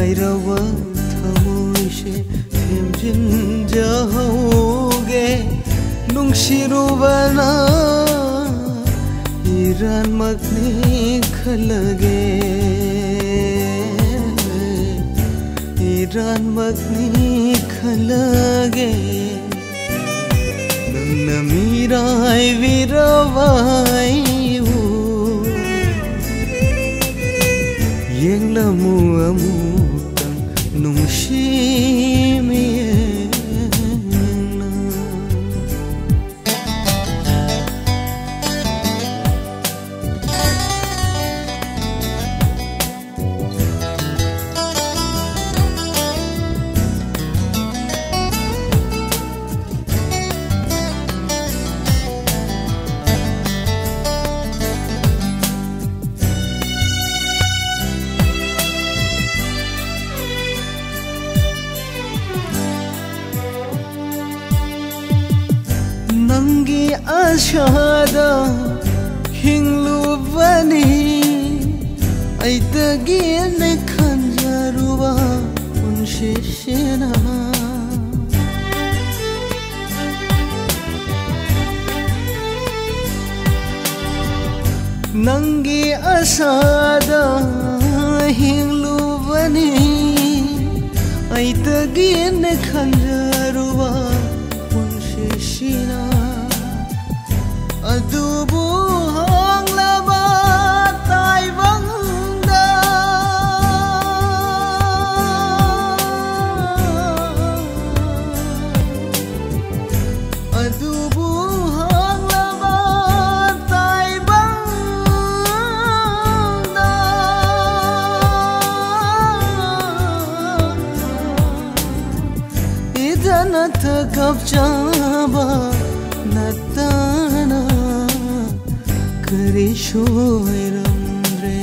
कायरवा थमोइसे थेमजिनजाहौगे नुंसिरुबना इरानमकनि खलगे इरानमकनि खलगे नंगना मिराय विरवायु Yenglamu amutang nungshimiyena Nangi ashada hinglubani aitagi ne khanjaruba unshishena Nangi ashada hinglubani aitagi ne khanjaruba unshishena Adubu hanglaba taibangda Adubu hanglaba taibangda Idana takapchaba natana Karishoiramre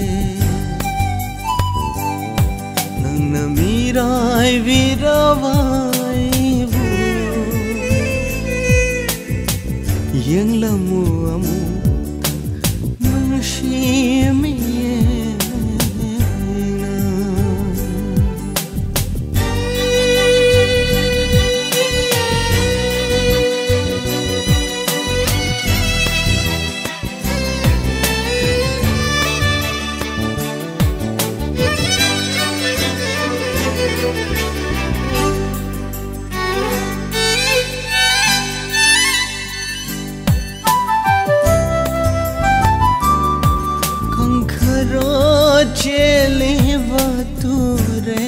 Nangna mirai viravaivu Yenglamu amu nungshimiyena Chele bature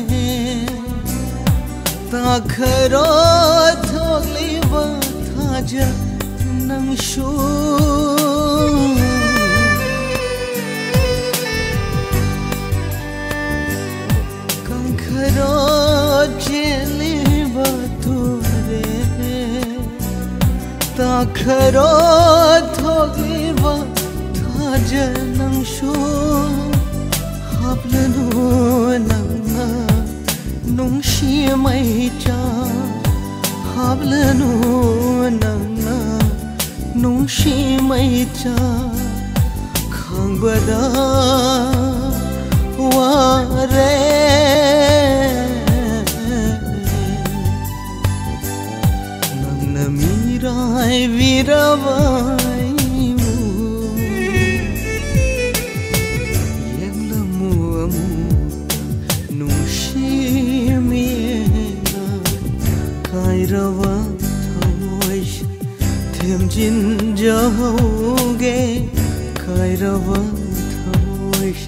takharo thogli bathaja nangshu kankharo chele bature takharo thogli bathaja nangshu Hablanu nangna nungshimaicha Hablanu nangna nungshimaicha Khangbada ware Nangna mirai viravai Kairawa thamoish themjin jahoge Kairawa thamoish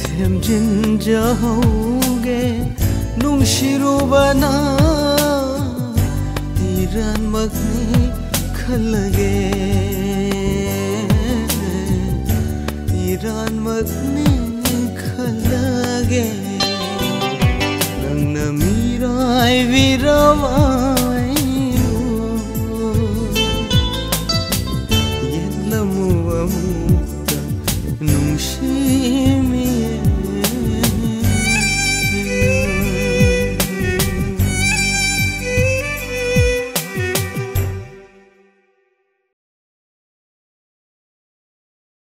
themjin jahoge nungshirubana iranmakni khalge iranmakni khalge Nangna mirai viravai